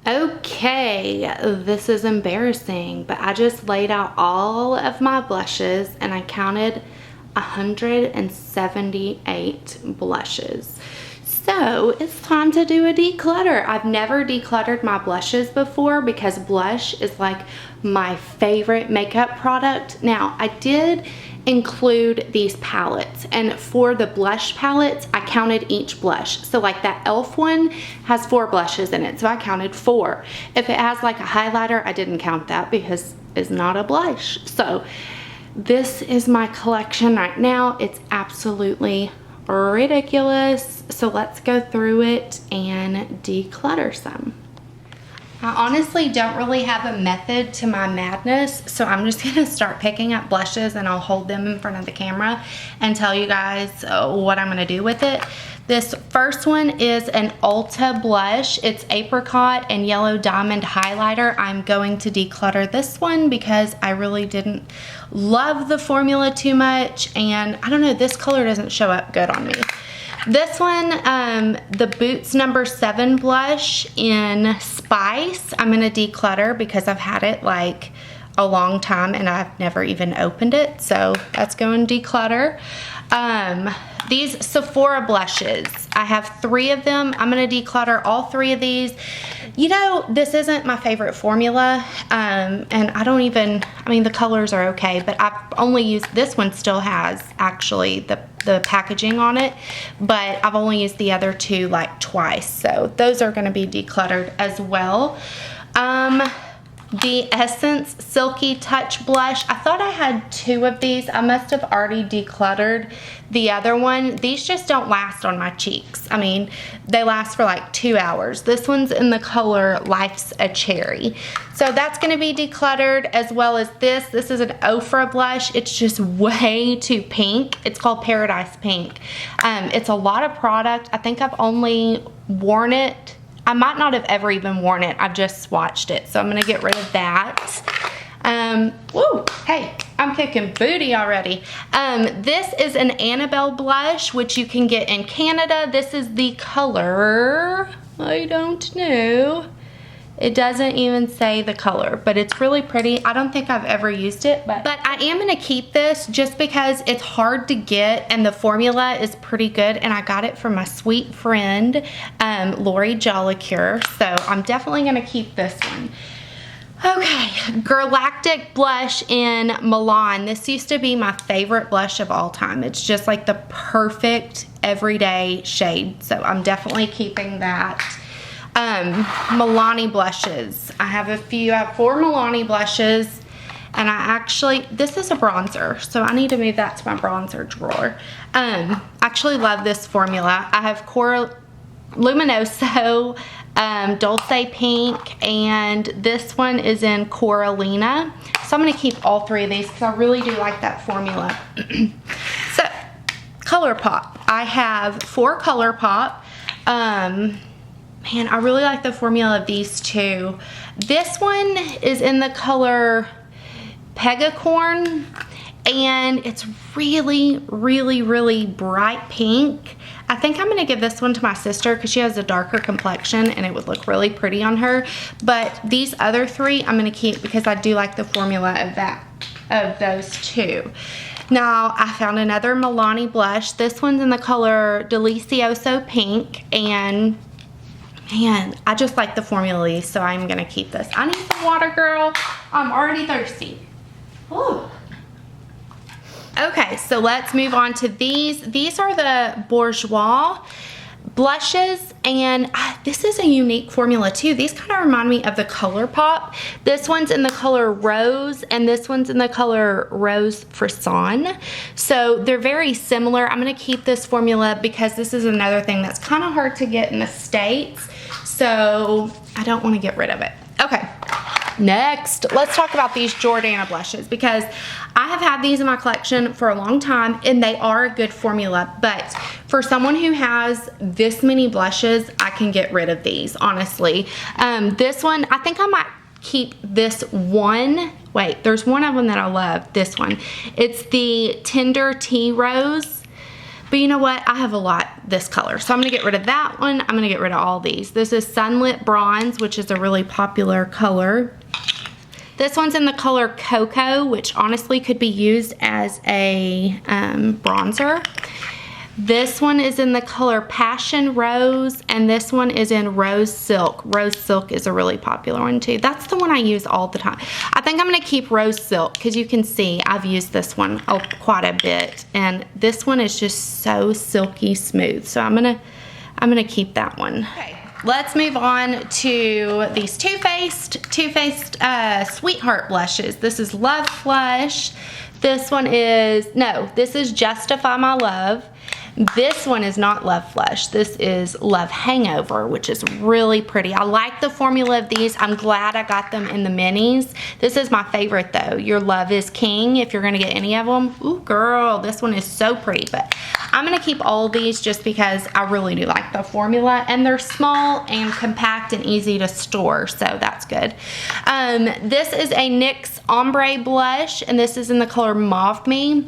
Okay, this is embarrassing, but I just laid out all of my blushes and I counted 178 blushes. So it's time to do a declutter. I've never decluttered my blushes before because blush is like my favorite makeup product. Now, I did include these palettes, and for the blush palettes I counted each blush. So like that e.l.f. one has 4 blushes in it, so I counted 4. If it has like a highlighter, I didn't count that because it's not a blush. So this is my collection right now. It's absolutely ridiculous. So let's go through it and declutter some. I honestly don't really have a method to my madness, so I'm just gonna start picking up blushes and I'll hold them in front of the camera and tell you guys what I'm gonna do with it. This first one is an Ulta blush. It's apricot and yellow diamond highlighter. I'm going to declutter this one because I really didn't love the formula too much, and I don't know, this color doesn't show up good on me. This one, the Boots number 7 blush in Spice, I'm gonna declutter because I've had it like a long time and I've never even opened it, so that's going declutter. These Sephora blushes, I have 3 of them. I'm gonna declutter all 3 of these. You know, this isn't my favorite formula, and I mean, the colors are okay, but I've only used, this one still has actually the packaging on it, but I've only used the other 2 like twice, so those are gonna be decluttered as well. The Essence Silky Touch Blush, I thought I had 2 of these. I must have already decluttered the other one. These just don't last on my cheeks. I mean, they last for like 2 hours. This one's in the color Life's a Cherry. So that's gonna be decluttered, as well as this. This is an Ofra blush. It's just way too pink. It's called Paradise Pink. It's a lot of product. I think I've only worn it, I might not have ever even worn it. I've just swatched it. So I'm gonna get rid of that. Woo, hey, I'm kicking booty already. This is an Annabelle blush, which you can get in Canada. This is the color, I don't know. It doesn't even say the color, but it's really pretty. I don't think I've ever used it, but I am gonna keep this just because it's hard to get and the formula is pretty good, and I got it from my sweet friend, Lori Jollicure, so I'm definitely gonna keep this one. Okay, Galactic blush in Milan. This used to be my favorite blush of all time. It's just like the perfect everyday shade, so I'm definitely keeping that. Milani blushes. I have a few. I have 4 Milani blushes, and I actually, this is a bronzer, so I need to move that to my bronzer drawer. I actually love this formula. I have Cora Luminoso, Dulce Pink, and this one is in Coralina. So I'm going to keep all 3 of these because I really do like that formula. So, ColourPop. I have 4 ColourPop. Man, I really like the formula of these 2. This one is in the color Pegacorn, and it's really, really, really bright pink. I think I'm going to give this one to my sister because she has a darker complexion and it would look really pretty on her. But these other 3 I'm going to keep because I do like the formula of those 2. Now, I found another Milani blush. This one's in the color Delicioso Pink, and man, I just like the formula, so I'm gonna keep this. I need some water, girl. I'm already thirsty. Ooh. Okay, so let's move on to these. These are the Bourjois blushes, and this is a unique formula too. These kind of remind me of the ColourPop. This one's in the color Rose, and this one's in the color Rose Frisson. So they're very similar. I'm gonna keep this formula because this is another thing that's kind of hard to get in the States. So I don't want to get rid of it. Okay, next, let's talk about these Jordana blushes because I have had these in my collection for a long time and they are a good formula, but for someone who has this many blushes, I can get rid of these, honestly. This one, I think I might keep this one. Wait, there's one of them that I love, this one. It's the Tender Tea Rose. But you know what? I have a lot this color. So I'm gonna get rid of that one. I'm gonna get rid of all these. This is Sunlit Bronze, which is a really popular color. This one's in the color Cocoa, which honestly could be used as a bronzer. This one is in the color Passion Rose, and this one is in Rose Silk. Rose Silk is a really popular one too. That's the one I use all the time. I think I'm gonna keep Rose Silk because you can see I've used this one quite a bit, and this one is just so silky smooth. So I'm gonna keep that one. Okay. Let's move on to these Too Faced Sweetheart blushes. This is Love Flush. This one is, no, this is Justify My Love. This one is not Love Flush. This is Love Hangover, which is really pretty. I like the formula of these. I'm glad I got them in the minis. This is my favorite though. Your Love is King, if you're gonna get any of them. Ooh, girl, this one is so pretty. But I'm gonna keep all of these just because I really do like the formula, and they're small and compact and easy to store, so that's good. This is a NYX Ombre Blush, and this is in the color Mauve Me.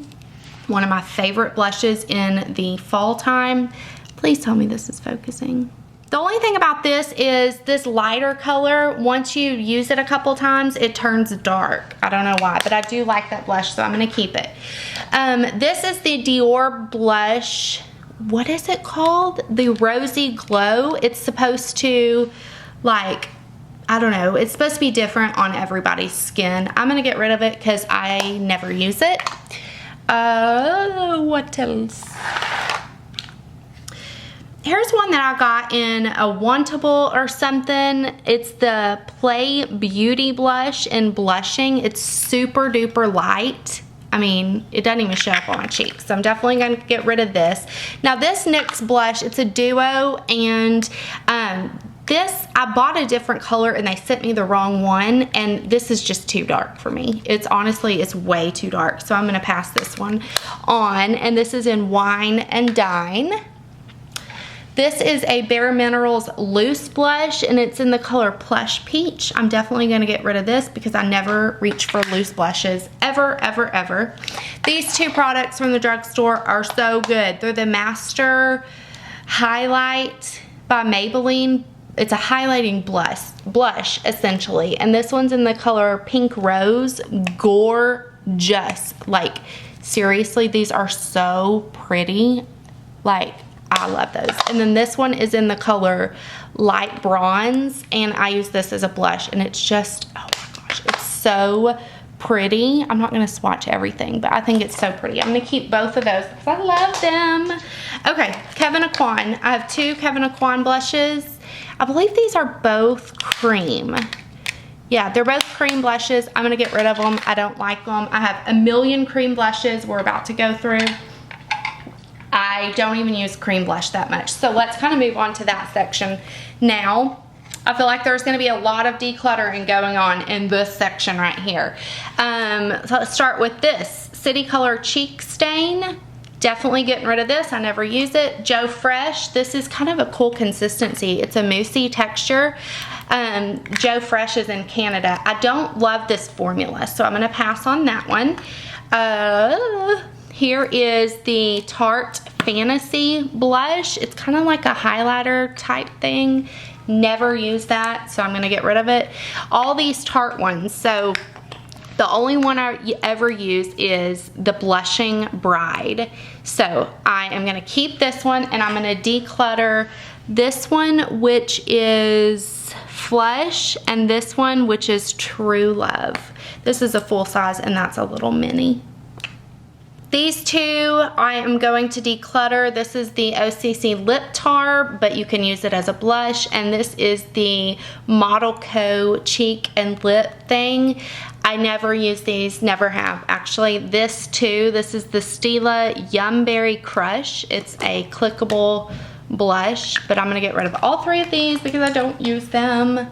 One of my favorite blushes in the fall time. Please tell me this is focusing. The only thing about this is this lighter color, once you use it a couple times, it turns dark. I don't know why, but I do like that blush, so I'm gonna keep it. This is the Dior blush. What is it called? The Rosy Glow. It's supposed to, like, I don't know, it's supposed to be different on everybody's skin. I'm gonna get rid of it because I never use it. What else? Here's one that I got in a Wantable or something. It's the Play Beauty blush in Blushing. It's super duper light. I mean, it doesn't even show up on my cheeks. So I'm definitely gonna get rid of this. Now this NYX blush, it's a duo, and this, I bought a different color and they sent me the wrong one, and this is just too dark for me. It's honestly, it's way too dark. So I'm gonna pass this one on, and this is in Wine and Dine. This is a Bare Minerals loose blush, and it's in the color Plush Peach. I'm definitely gonna get rid of this because I never reach for loose blushes, ever, ever, ever. These two products from the drugstore are so good. They're the Master Highlight by Maybelline. It's a highlighting blush essentially, and this one's in the color Pink Rose. Gorgeous. Like, seriously, these are so pretty. Like, I love those. And then this one is in the color Light Bronze, and I use this as a blush, and it's just, oh my gosh, it's so pretty. I'm not gonna swatch everything, but I think it's so pretty. I'm gonna keep both of those because I love them. Okay, Kevyn Aucoin. I have two Kevyn Aucoin blushes. I believe these are both cream. Yeah, they're both cream blushes. I'm gonna get rid of them. I don't like them. I have a million cream blushes we're about to go through. I don't even use cream blush that much. So let's kind of move on to that section now. I feel like there's gonna be a lot of decluttering going on in this section right here. So let's start with this. City Color Cheek Stain. Definitely getting rid of this. I never use it. Joe Fresh. This is kind of a cool consistency. It's a moussey texture. Joe Fresh is in Canada. I don't love this formula, so I'm gonna pass on that one. Here is the Tarte Fantasy blush. It's kind of like a highlighter type thing. Never use that, so I'm gonna get rid of it. All these Tarte ones, so the only one I ever use is the Blushing Bride. So I am gonna keep this one, and I'm gonna declutter this one, which is Flush, and this one, which is True Love. This is a full size, and that's a little mini. These two I am going to declutter. This is the OCC Lip Tar, but you can use it as a blush, and this is the Model Co cheek and lip thing. I never use these, never have. Actually, this too, this is the Stila Yumberry Crush. It's a clickable blush, but I'm gonna get rid of all three of these because I don't use them.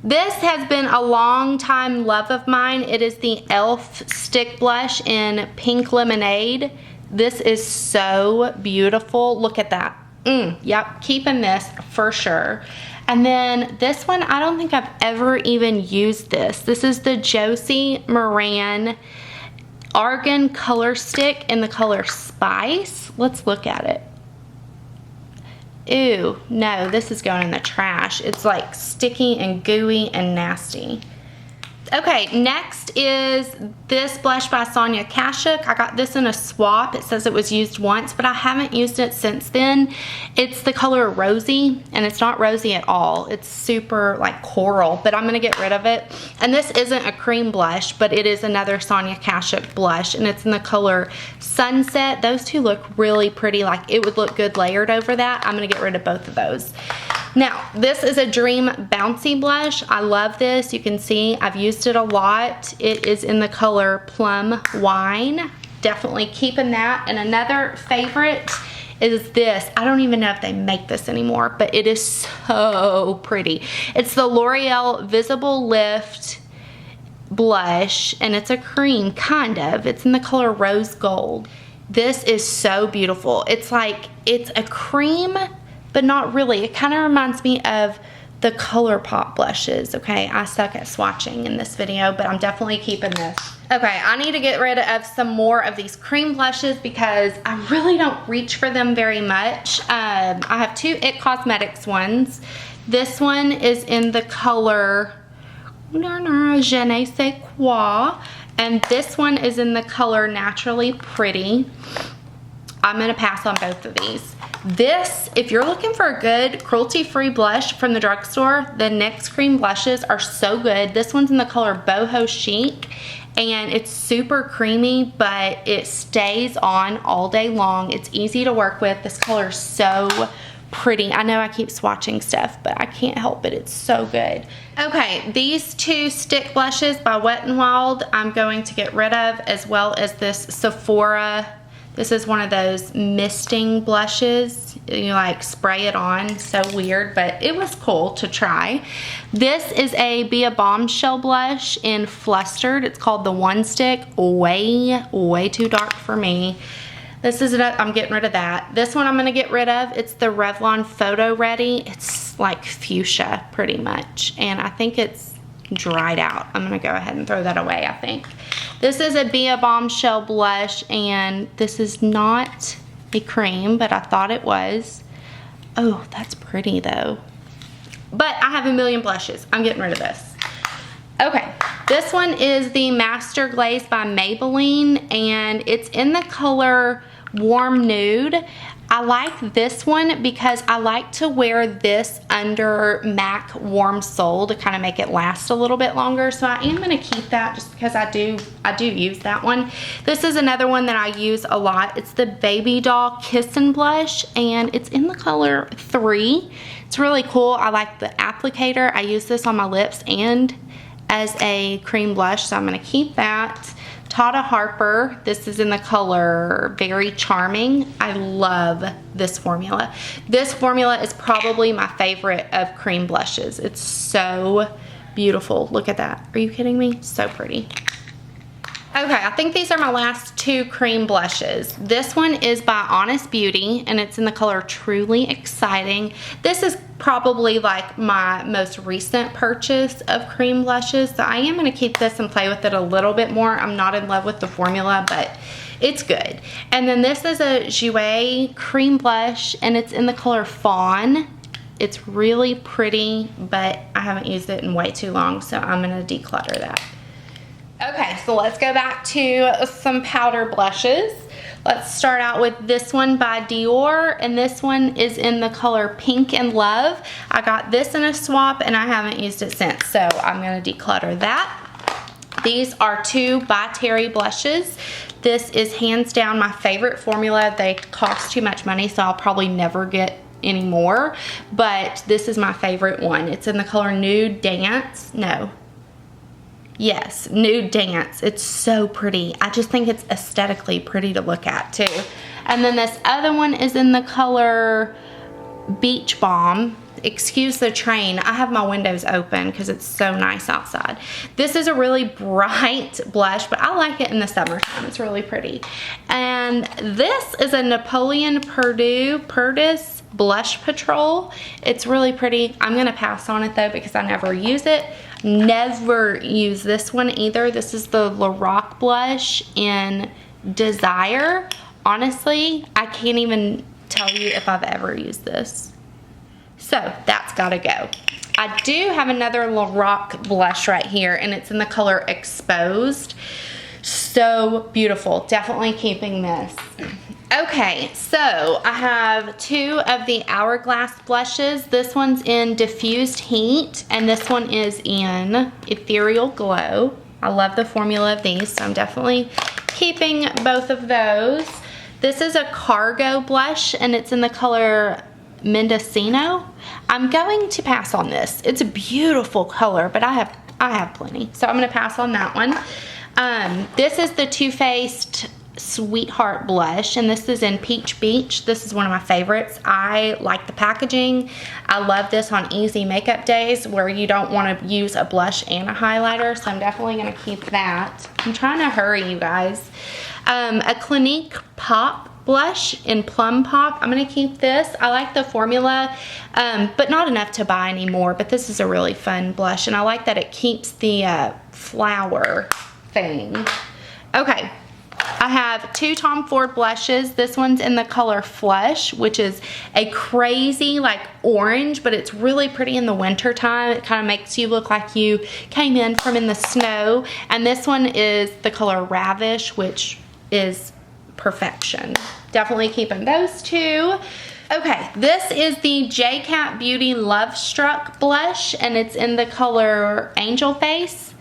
This has been a long time love of mine. It is the e.l.f. Stick Blush in Pink Lemonade. This is so beautiful. Look at that. Yep, keeping this for sure. And then this one, I don't think I've ever even used this. This is the Josie Maran Argan Color Stick in the color Spice. Let's look at it. Ew, no, this is going in the trash. It's like sticky and gooey and nasty. Okay, next is this blush by Sonia Kashuk. I got this in a swap. It says it was used once, but I haven't used it since then. It's the color Rosy, and it's not rosy at all. It's super like coral, but I'm gonna get rid of it. And this isn't a cream blush, but it is another Sonia Kashuk blush, and it's in the color Sunset. Those two look really pretty. Like it would look good layered over that. I'm gonna get rid of both of those. Now, this is a Dream Bouncy blush. I love this. You can see I've used it a lot. It is in the color Plum Wine. Definitely keeping that. And another favorite is this. I don't even know if they make this anymore, but it is so pretty. It's the L'Oreal Visible Lift blush, and it's a cream, kind of. It's in the color Rose Gold. This is so beautiful. It's like, it's a cream, but not really. It kind of reminds me of the ColourPop blushes, okay? I suck at swatching in this video, but I'm definitely keeping this. Okay, I need to get rid of some more of these cream blushes because I really don't reach for them very much. I have two IT Cosmetics ones. This one is in the color Je ne sais quoi, and this one is in the color Naturally Pretty. I'm gonna pass on both of these. This, if you're looking for a good cruelty-free blush from the drugstore, the NYX cream blushes are so good. This one's in the color Boho Chic, and it's super creamy, but it stays on all day long. It's easy to work with. This color is so pretty. I know I keep swatching stuff, but I can't help it. It's so good. Okay, these two stick blushes by Wet n Wild I'm going to get rid of, as well as this Sephora. This is one of those misting blushes. You like spray it on. So weird, but it was cool to try. This is a Be a Bombshell blush in Flustered. It's called the One Stick. Way too dark for me. This is it. I'm getting rid of that. This one I'm going to get rid of. It's the Revlon Photo Ready. It's like fuchsia pretty much. And I think it's dried out. I'm going to go ahead and throw that away, I think. This is a Be a Bombshell blush, and this is not a cream, but I thought it was. Oh, that's pretty though. But I have a million blushes. I'm getting rid of this. Okay, this one is the Master Glaze by Maybelline, and it's in the color Warm Nude. I like this one because I like to wear this under MAC Warm Soul to kind of make it last a little bit longer. So I am going to keep that just because I do use that one. This is another one that I use a lot. It's the Baby Doll Kissin' Blush, and it's in the color 3. It's really cool. I like the applicator. I use this on my lips and as a cream blush, so I'm going to keep that. Tata Harper, this is in the color Very Charming. I love this formula. This formula is probably my favorite of cream blushes. It's so beautiful. Look at that. Are you kidding me? So pretty. Okay, I think these are my last two cream blushes. This one is by Honest Beauty, and it's in the color Truly Exciting. This is probably like my most recent purchase of cream blushes, so I am going to keep this and play with it a little bit more. I'm not in love with the formula, but it's good. And then this is a Jouer cream blush, and it's in the color Fawn. It's really pretty, but I haven't used it in way too long, so I'm going to declutter that. Okay, so let's go back to some powder blushes. Let's start out with this one by Dior, and this one is in the color Pink and Love. I got this in a swap, and I haven't used it since, so I'm going to declutter that. These are two by Terry blushes. This is hands down my favorite formula. They cost too much money, so I'll probably never get any more, but this is my favorite one. It's in the color Nude Dance. No. Yes, Nude Dance. It's so pretty. I just think it's aesthetically pretty to look at too. And then this other one is in the color Beach Balm. Excuse the train. I have my windows open because it's so nice outside. This is a really bright blush, but I like it in the summertime. It's really pretty. And this is a Napoleon Perdue Blush Patrol. It's really pretty. I'm gonna pass on it though because I never use it. Never use this one either. This is the Lorac blush in Desire. Honestly, I can't even tell you if I've ever used this. So that's gotta go. I do have another Lorac blush right here, and it's in the color Exposed. So beautiful. Definitely keeping this. Okay, so I have two of the Hourglass blushes. This one's in Diffused Heat, and this one is in Ethereal Glow. I love the formula of these, so I'm definitely keeping both of those. This is a Cargo blush, and it's in the color Mendocino. I'm going to pass on this. It's a beautiful color, but I have plenty, so I'm going to pass on that one. This is the Too Faced Sweetheart blush, and this is in Peach Beach. This is one of my favorites. I like the packaging. I love this on easy makeup days where you don't want to use a blush and a highlighter, so I'm definitely going to keep that. I'm trying to hurry, you guys. A Clinique Pop blush in Plum Pop. I'm going to keep this. I like the formula, but not enough to buy anymore, but this is a really fun blush, and I like that it keeps the flower thing. Okay. I have two Tom Ford blushes. This one's in the color Flush, which is a crazy like orange, but it's really pretty in the winter time. It kind of makes you look like you came in from in the snow. And this one is the color Ravish, which is perfection. Definitely keeping those two. Okay, this is the J-Cat Beauty Love Struck blush, and it's in the color Angel Face.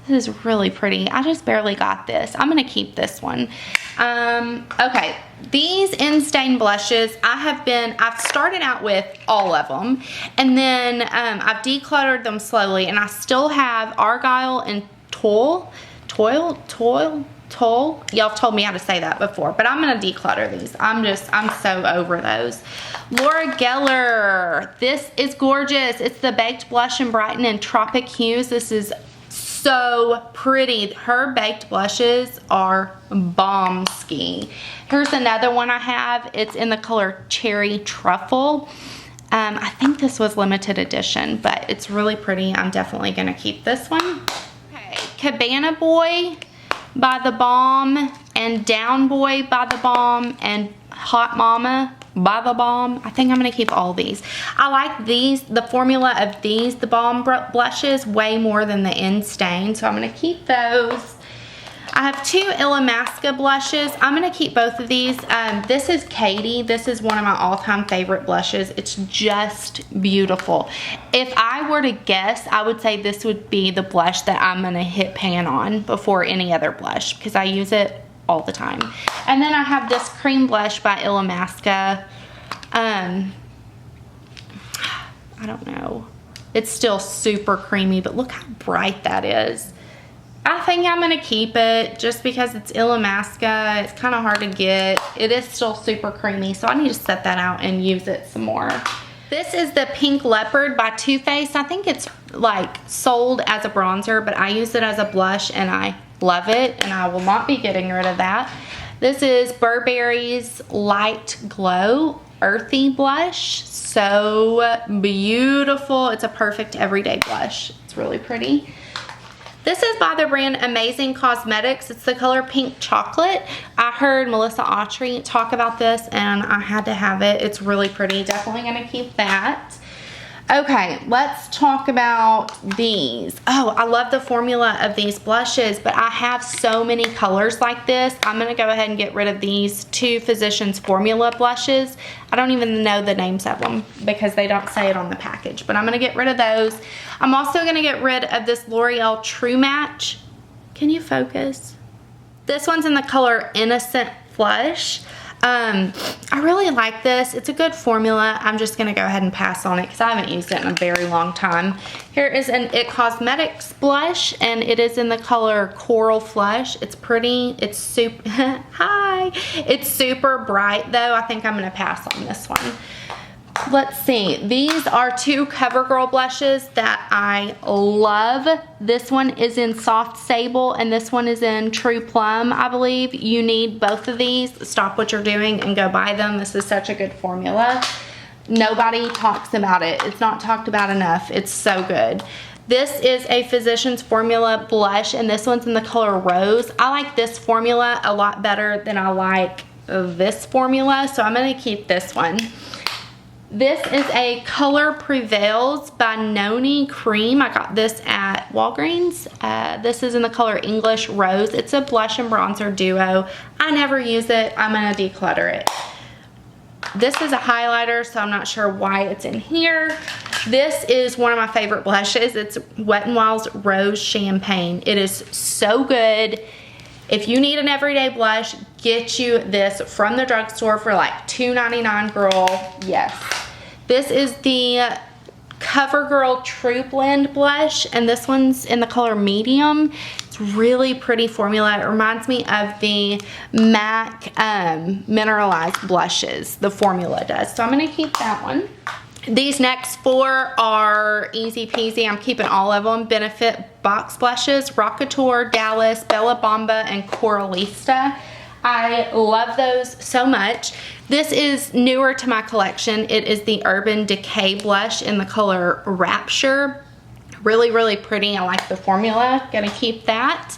This is really pretty. I just barely got this. I'm gonna keep this one. Okay, these In-Stain blushes, I've started out with all of them, and then I've decluttered them slowly, and I still have Argyle and Toil. Y'all have told me how to say that before, but I'm gonna declutter these. I'm so over those. Laura Geller, this is gorgeous. It's the Baked Blush and Brighten in Tropic Hues. This is so pretty. Her baked blushes are bomb-ski. Here's another one I have. It's in the color Cherry Truffle. I think this was limited edition, but it's really pretty. I'm definitely gonna keep this one. Okay, Cabana Boy by The Balm, and Down Boy by The Balm, and Hot Mama by The Balm. I think I'm gonna keep all these. I like these, the formula of these, the Balm blushes, way more than the In-Stain, so I'm gonna keep those. I have two Illamasqua blushes. I'm gonna keep both of these. This is Katie. This is one of my all-time favorite blushes. It's just beautiful. If I were to guess, I would say this would be the blush that I'm gonna hit pan on before any other blush, because I use it all the time. And then I have this cream blush by Illamasqua. I don't know. It's still super creamy, but look how bright that is. I think I'm gonna keep it just because it's Illamasqua. It's kind of hard to get. It is still super creamy, so I need to set that out and use it some more. This is the Pink Leopard by Too Faced. I think it's like sold as a bronzer, but I use it as a blush and I love it, and I will not be getting rid of that. This is Burberry's Light Glow Earthy Blush. So beautiful. It's a perfect everyday blush. It's really pretty. This is by the brand Amazing Cosmetics. It's the color Pink Chocolate. I heard Melissa Autry talk about this and I had to have it. It's really pretty. Definitely gonna keep that. Okay, let's talk about these. Oh, I love the formula of these blushes, but I have so many colors like this. I'm gonna go ahead and get rid of these two Physicians Formula blushes. I don't even know the names of them because they don't say it on the package, but I'm gonna get rid of those. I'm also gonna get rid of this L'Oreal True Match. Can you focus? This one's in the color Innocent Flush. I really like this. It's a good formula. I'm just gonna go ahead and pass on it because I haven't used it in a very long time. Here is an IT Cosmetics blush, and it is in the color Coral Flush. It's pretty. It's super hi. It's super bright though. I think I'm gonna pass on this one. Let's see. These are two CoverGirl blushes that I love. This one is in Soft Sable and this one is in True Plum, I believe. You need both of these. Stop what you're doing and go buy them. This is such a good formula. Nobody talks about it. It's not talked about enough. It's so good. This is a Physicians Formula blush, and this one's in the color Rose. I like this formula a lot better than I like this formula, so I'm going to keep this one. This is a Color Prevails by Noni Cream. I got this at Walgreens. This is in the color English Rose. It's a blush and bronzer duo. I never use it. I'm going to declutter it. This is a highlighter, so I'm not sure why it's in here. This is one of my favorite blushes. It's Wet n Wild's Rose Champagne. It is so good. If you need an everyday blush, get you this from the drugstore for like $2.99, girl. Yes. This is the CoverGirl True Blend blush, and this one's in the color Medium. It's really pretty formula. It reminds me of the MAC mineralized blushes, the formula does. So I'm going to keep that one. These next four are easy peasy. I'm keeping all of them. Benefit box blushes, Rockateur, Dallas, Bella Bamba, and Coralista. I love those so much. This is newer to my collection. It is the Urban Decay blush in the color Rapture. Really, really pretty. I like the formula. Gonna keep that.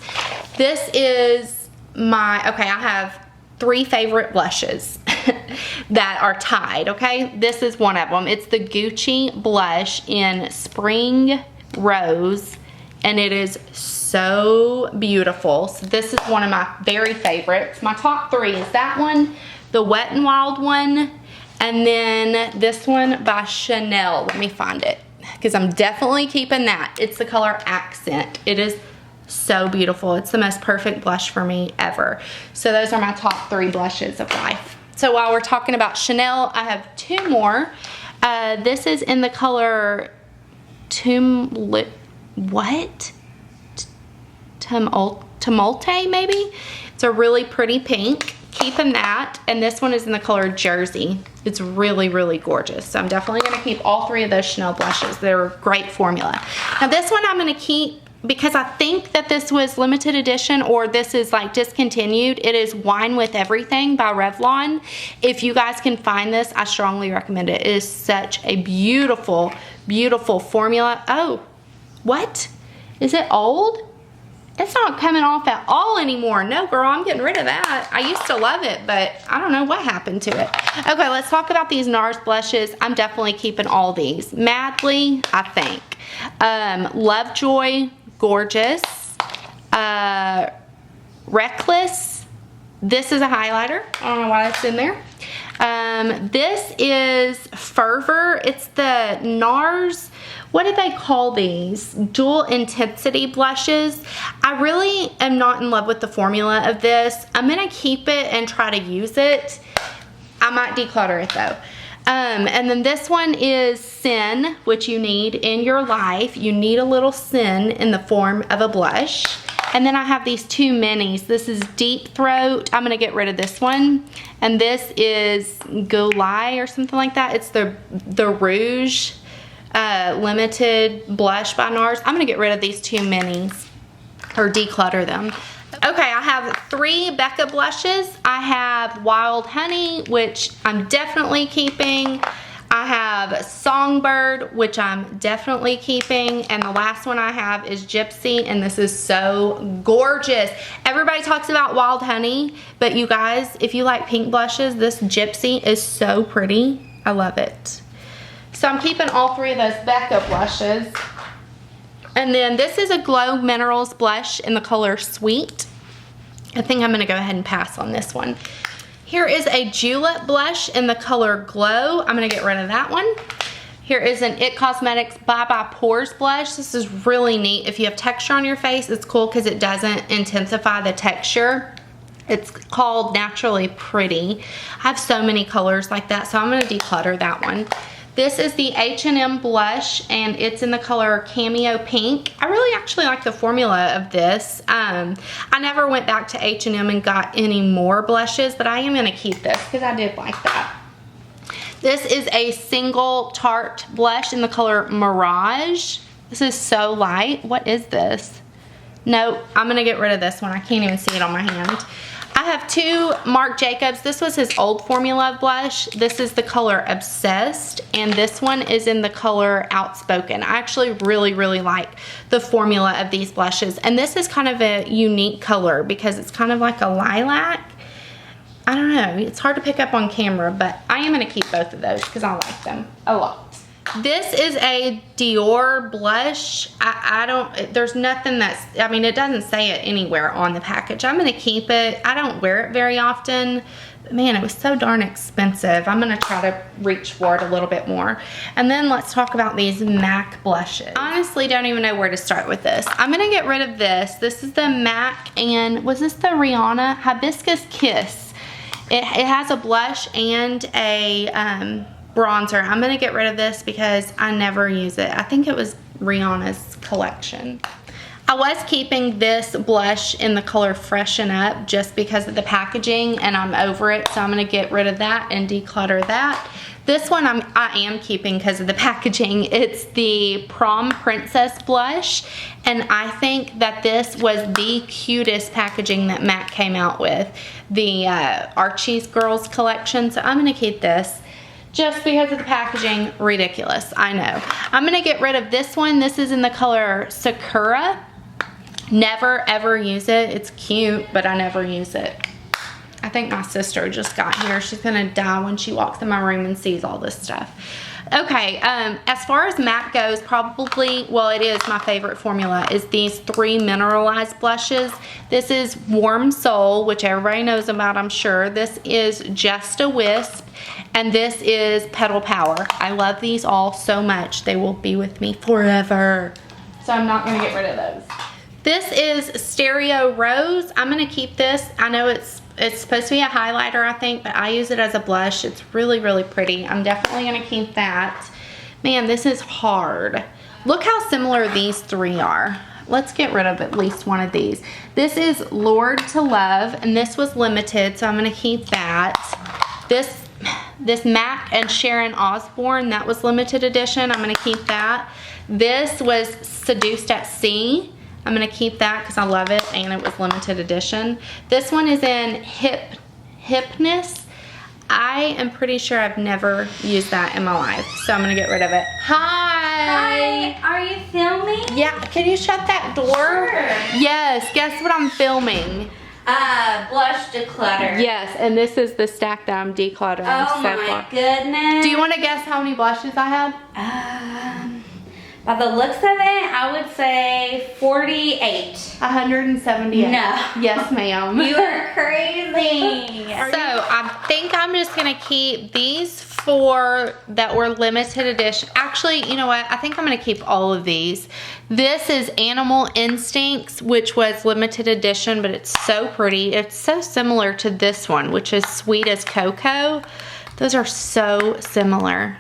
This is my, okay, I have 3 favorite blushes that are tied, okay? This is one of them. It's the Gucci blush in Spring Rose, and it is so beautiful. So this is one of my very favorites. My top 3 is that one, the Wet n Wild one, and then this one by Chanel. Let me find it, because I'm definitely keeping that. It's the color Accent. It is so beautiful. It's the most perfect blush for me ever. So those are my top 3 blushes of life. So while we're talking about Chanel, I have 2 more. This is in the color Tumulte, maybe? It's a really pretty pink. Keeping that. And this one is in the color Jersey. It's really, really gorgeous. So I'm definitely going to keep all 3 of those Chanel blushes. They're a great formula. Now this one I'm going to keep because I think that this was limited edition, or this is like discontinued. It is Wine with Everything by Revlon. If you guys can find this, I strongly recommend it. It is such a beautiful, beautiful formula. Oh, what? Is it old? It's not coming off at all anymore. No, girl, I'm getting rid of that. I used to love it, but I don't know what happened to it. Okay, let's talk about these NARS blushes. I'm definitely keeping all these. Madly, I think. Lovejoy, gorgeous. Reckless. This is a highlighter. I don't know why that's in there. This is Fervor. It's the NARS, what did they call these? Dual Intensity blushes. I really am not in love with the formula of this. I'm gonna keep it and try to use it. I might declutter it though. And then this one is Sin, which you need in your life. You need a little sin in the form of a blush. And then I have these 2 minis. This is Deep Throat. I'm gonna get rid of this one. And this is Gulai or something like that. It's the Rouge limited blush by NARS. I'm gonna get rid of these 2 minis or declutter them. Okay, I have 3 Becca blushes. I have Wild Honey, which I'm definitely keeping. I have Songbird, which I'm definitely keeping. And the last one I have is Gypsy, and this is so gorgeous. Everybody talks about Wild Honey, but you guys, if you like pink blushes, this Gypsy is so pretty. I love it. So I'm keeping all 3 of those Becca blushes. And then this is a Glow Minerals blush in the color Sweet. I think I'm gonna go ahead and pass on this one. Here is a Julep blush in the color Glow. I'm gonna get rid of that one. Here is an It Cosmetics Bye Bye Pores blush. This is really neat. If you have texture on your face, it's cool because it doesn't intensify the texture. It's called Naturally Pretty. I have so many colors like that, so I'm gonna declutter that one. This is the H&M blush, and it's in the color Cameo Pink. I really actually like the formula of this. I never went back to H&M and got any more blushes, but I am gonna keep this because I did like that. This is a single Tarte blush in the color Mirage. This is so light. What is this? No, I'm gonna get rid of this one. I can't even see it on my hand. I have two Marc Jacobs. This was his old formula blush. This is the color Obsessed, and this one is in the color Outspoken. I actually really, really like the formula of these blushes, and this is kind of a unique color because it's kind of like a lilac. I don't know, it's hard to pick up on camera, but I am gonna keep both of those because I like them a lot. This is a Dior blush. There's nothing that's, I mean, it doesn't say it anywhere on the package. I'm gonna keep it. I don't wear it very often. But man, it was so darn expensive. I'm gonna try to reach for it a little bit more. And then let's talk about these MAC blushes. I honestly don't even know where to start with this. I'm gonna get rid of this. This is the MAC, and was this the Rihanna Hibiscus Kiss? It has a blush and a bronzer. I'm gonna get rid of this because I never use it. I think it was Rihanna's collection. I was keeping this blush in the color Freshen Up just because of the packaging, and I'm over it, so I'm gonna get rid of that and declutter that. This one I am keeping because of the packaging. It's the Prom Princess blush, and I think that this was the cutest packaging that MAC came out with, the Archie's Girls collection, so I'm gonna keep this. Just because of the packaging, ridiculous, I know. I'm gonna get rid of this one. This is in the color Sakura. Never ever use it. It's cute, but I never use it. I think my sister just got here. She's gonna die when she walks in my room and sees all this stuff. Okay, as far as MAC goes, probably, well, it is my favorite formula, is these three mineralized blushes. This is Warm Soul, which everybody knows about, I'm sure. This is Just a Wisp, and this is Petal Power. I love these all so much. They will be with me forever. So I'm not gonna get rid of those. This is Stereo Rose. I'm gonna keep this. I know it's supposed to be a highlighter, I think, but I use it as a blush. It's really, really pretty. I'm definitely gonna keep that. Man, this is hard. Look how similar these three are. Let's get rid of at least one of these. This is Lured to Love, and this was limited, so I'm gonna keep that. This MAC and Sharon Osbourne, that was limited edition. I'm gonna keep that. This was Seduced at Sea. I'm gonna keep that because I love it and it was limited edition. This one is in Hypness. I am pretty sure I've never used that in my life, so I'm gonna get rid of it. Hi! Hi, are you filming? Yeah, can you shut that door? Sure. Yes, guess what I'm filming? Blush declutter. Yes, and this is the stack that I'm decluttering Oh so my far. goodness. Do you want to guess how many blushes I have? By the looks of it, I would say 48. 178. No. Yes, ma'am. You are crazy. So I think I'm just gonna keep these four that were limited edition. Actually, you know what? I think I'm gonna keep all of these. This is Animal Instincts, which was limited edition, but it's so pretty. It's so similar to this one, which is Sweet as Cocoa. Those are so similar.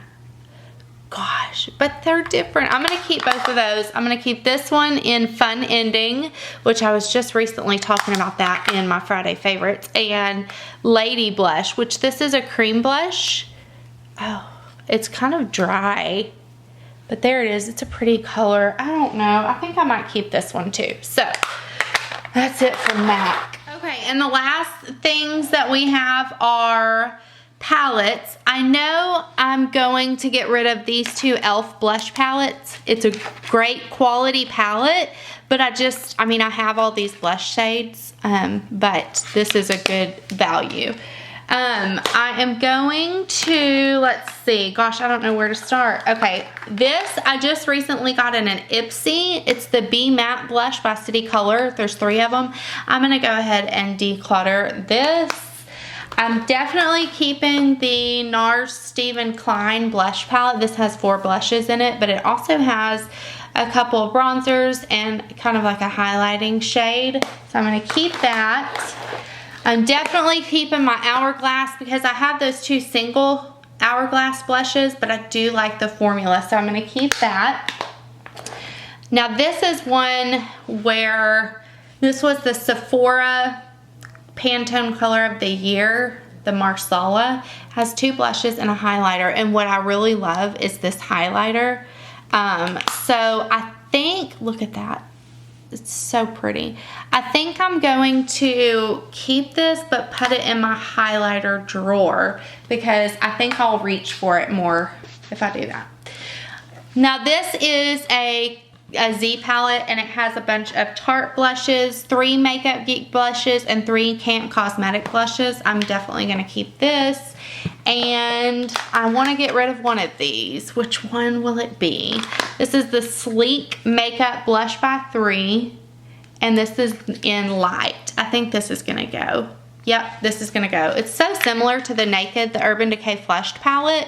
Gosh, but they're different. I'm gonna keep both of those. I'm gonna keep this one in Fun Ending, which I was just recently talking about that in my Friday favorites, and Lady Blush, which this is a cream blush. Oh, it's kind of dry, but there it is. It's a pretty color. I don't know. I think I might keep this one too. So that's it for MAC. Okay, and the last things that we have are palettes. I know I'm going to get rid of these two e.l.f. blush palettes. It's a great quality palette, but I mean, I have all these blush shades, but this is a good value. I am going to, let's see, gosh, I don't know where to start. Okay, this I just recently got in an Ipsy. It's the Be Matte Blush by City Color. There's 3 of them. I'm gonna go ahead and declutter this. I'm definitely keeping the NARS Stephen Klein blush palette. This has 4 blushes in it, but it also has a couple of bronzers and kind of like a highlighting shade. So I'm gonna keep that. I'm definitely keeping my Hourglass because I have those 2 single Hourglass blushes, but I do like the formula, so I'm gonna keep that. Now this is one where this was the Sephora Pantone Color of the Year, the Marsala. Has 2 blushes and a highlighter, and what I really love is this highlighter. So I think, look at that. It's so pretty. I think I'm going to keep this but put it in my highlighter drawer because I think I'll reach for it more if I do that. Now this is a Z palette, and it has a bunch of Tarte blushes, 3 Makeup Geek blushes, and 3 Camp Cosmetic blushes. I'm definitely going to keep this. And I want to get rid of one of these. Which one will it be? This is the Sleek Makeup Blush by 3. And this is in light. I think this is going to go. Yep, this is going to go. It's so similar to the Naked, the Urban Decay Flushed palette.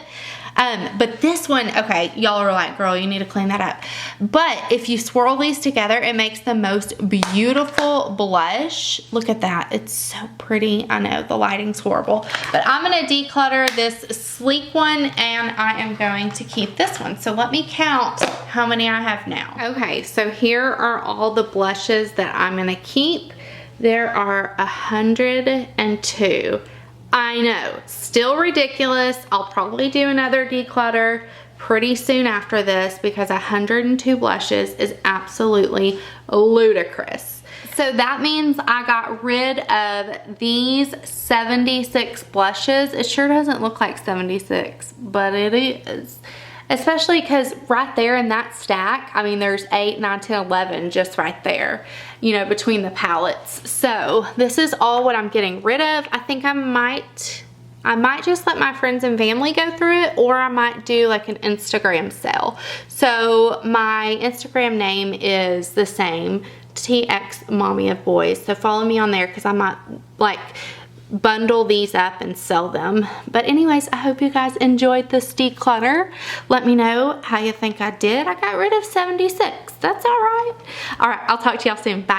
But this one, okay, y'all are like, girl, you need to clean that up. But if you swirl these together, it makes the most beautiful blush. Look at that. It's so pretty. I know the lighting's horrible. But I'm going to declutter this Sleek one, and I am going to keep this one. So let me count how many I have now. Okay, so here are all the blushes that I'm going to keep. There are 102. I know, still ridiculous. I'll probably do another declutter pretty soon after this because 102 blushes is absolutely ludicrous. So that means I got rid of these 76 blushes. It sure doesn't look like 76, but it is. Especially because right there in that stack, I mean, there's 8, 9, 10, 11 just right there, you know, between the palettes. So this is all what I'm getting rid of. I think I might just let my friends and family go through it, or I might do like an Instagram sale. So my Instagram name is the same, txmommyofboys. So follow me on there because I might like bundle these up and sell them. But anyways, I hope you guys enjoyed this declutter. Let me know how you think I did. I got rid of 76. That's all right. All right, I'll talk to y'all soon. Bye.